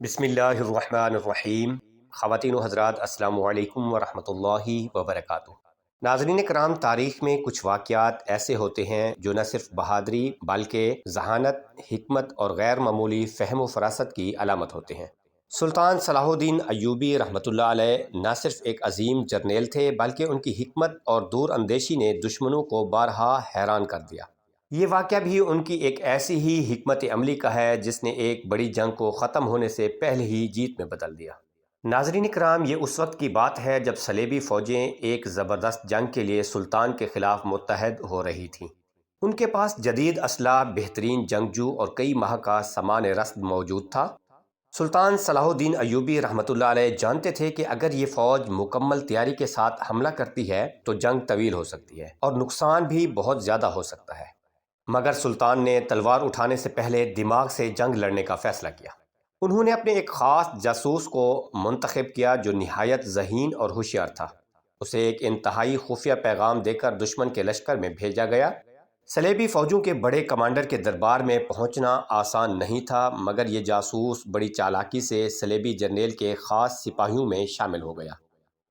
بسم اللہ الرحمن الرحیم۔ خواتین و حضرات، السلام علیکم ورحمۃ اللہ وبرکاتہ۔ ناظرین کرام، تاریخ میں کچھ واقعات ایسے ہوتے ہیں جو نہ صرف بہادری بلکہ ذہانت، حکمت اور غیر معمولی فہم و فراست کی علامت ہوتے ہیں۔ سلطان صلاح الدین ایوبی رحمۃ اللہ علیہ نہ صرف ایک عظیم جرنیل تھے بلکہ ان کی حکمت اور دور اندیشی نے دشمنوں کو بارہا حیران کر دیا۔ یہ واقعہ بھی ان کی ایک ایسی ہی حکمت عملی کا ہے جس نے ایک بڑی جنگ کو ختم ہونے سے پہلے ہی جیت میں بدل دیا۔ ناظرین کرام، یہ اس وقت کی بات ہے جب صلیبی فوجیں ایک زبردست جنگ کے لیے سلطان کے خلاف متحد ہو رہی تھیں۔ ان کے پاس جدید اسلحہ، بہترین جنگجو اور کئی ماہ کا سامان رسد موجود تھا۔ سلطان صلاح الدین ایوبی رحمۃ اللہ علیہ جانتے تھے کہ اگر یہ فوج مکمل تیاری کے ساتھ حملہ کرتی ہے تو جنگ طویل ہو سکتی ہے اور نقصان بھی بہت زیادہ ہو سکتا ہے، مگر سلطان نے تلوار اٹھانے سے پہلے دماغ سے جنگ لڑنے کا فیصلہ کیا۔ انہوں نے اپنے ایک خاص جاسوس کو منتخب کیا جو نہایت ذہین اور ہوشیار تھا۔ اسے ایک انتہائی خفیہ پیغام دے کر دشمن کے لشکر میں بھیجا گیا۔ صلیبی فوجوں کے بڑے کمانڈر کے دربار میں پہنچنا آسان نہیں تھا، مگر یہ جاسوس بڑی چالاکی سے صلیبی جرنیل کے خاص سپاہیوں میں شامل ہو گیا۔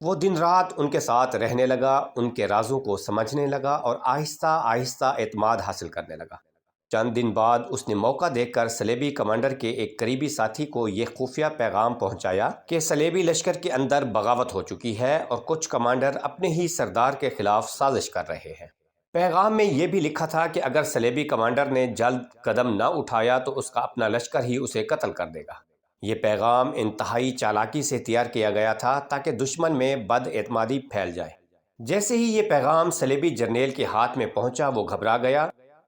وہ دن رات ان کے ساتھ رہنے لگا، ان کے رازوں کو سمجھنے لگا اور آہستہ آہستہ اعتماد حاصل کرنے لگا۔ چند دن بعد اس نے موقع دیکھ کر صلیبی کمانڈر کے ایک قریبی ساتھی کو یہ خفیہ پیغام پہنچایا کہ صلیبی لشکر کے اندر بغاوت ہو چکی ہے اور کچھ کمانڈر اپنے ہی سردار کے خلاف سازش کر رہے ہیں۔ پیغام میں یہ بھی لکھا تھا کہ اگر صلیبی کمانڈر نے جلد قدم نہ اٹھایا تو اس کا اپنا لشکر ہی اسے قتل کر دے گا۔ یہ پیغام انتہائی چالاکی سے تیار کیا گیا تھا تاکہ دشمن میں بد اعتمادی پھیل جائے۔ جیسے ہی یہ پیغام صلیبی جرنیل کے ہاتھ میں پہنچا، وہ گھبرا گیا۔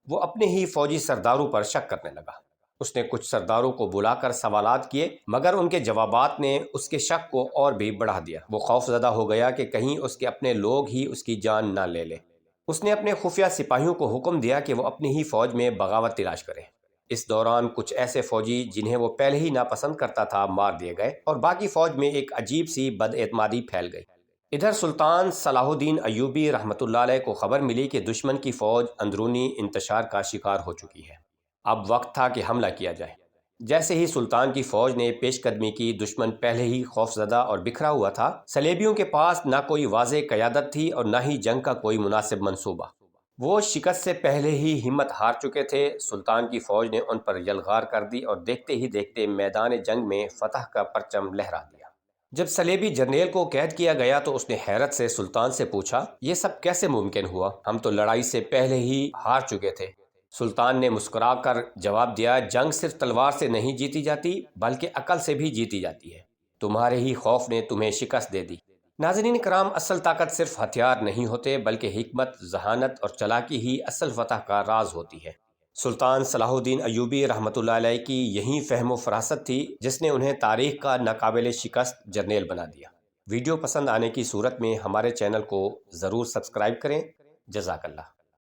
وہ اپنے ہی فوجی سرداروں پر شک کرنے لگا۔ اس نے کچھ سرداروں کو بلا کر سوالات کیے، مگر ان کے جوابات نے اس کے شک کو اور بھی بڑھا دیا۔ وہ خوفزدہ ہو گیا کہ کہیں اس کے اپنے لوگ ہی اس کی جان نہ لے لیں۔ اس نے اپنے خفیہ سپاہیوں کو حکم دیا کہ وہ اپنی ہی فوج میں بغاوت تلاش کریں۔ اس دوران کچھ ایسے فوجی جنہیں وہ پہلے ہی ناپسند کرتا تھا مار دیے گئے اور باقی فوج میں ایک عجیب سی بد اعتمادی پھیل گئی۔ ادھر سلطان صلاح الدین ایوبی رحمۃ اللہ علیہ کو خبر ملی کہ دشمن کی فوج اندرونی انتشار کا شکار ہو چکی ہے۔ اب وقت تھا کہ حملہ کیا جائے۔ جیسے ہی سلطان کی فوج نے پیش قدمی کی، دشمن پہلے ہی خوفزدہ اور بکھرا ہوا تھا۔ صلیبیوں کے پاس نہ کوئی واضح قیادت تھی اور نہ ہی جنگ کا کوئی مناسب منصوبہ۔ وہ شکست سے پہلے ہی ہمت ہار چکے تھے۔ سلطان کی فوج نے ان پر یلغار کر دی اور دیکھتے ہی دیکھتے میدان جنگ میں فتح کا پرچم لہرا دیا۔ جب صلیبی جرنیل کو قید کیا گیا تو اس نے حیرت سے سلطان سے پوچھا، یہ سب کیسے ممکن ہوا؟ ہم تو لڑائی سے پہلے ہی ہار چکے تھے۔ سلطان نے مسکرا کر جواب دیا، جنگ صرف تلوار سے نہیں جیتی جاتی بلکہ عقل سے بھی جیتی جاتی ہے۔ تمہارے ہی خوف نے تمہیں شکست دے دی۔ ناظرین کرام، اصل طاقت صرف ہتھیار نہیں ہوتے بلکہ حکمت، ذہانت اور چالاکی ہی اصل فتح کا راز ہوتی ہے۔ سلطان صلاح الدین ایوبی رحمۃ اللہ علیہ کی یہی فہم و فراست تھی جس نے انہیں تاریخ کا ناقابل شکست جرنیل بنا دیا۔ ویڈیو پسند آنے کی صورت میں ہمارے چینل کو ضرور سبسکرائب کریں۔ جزاک اللہ۔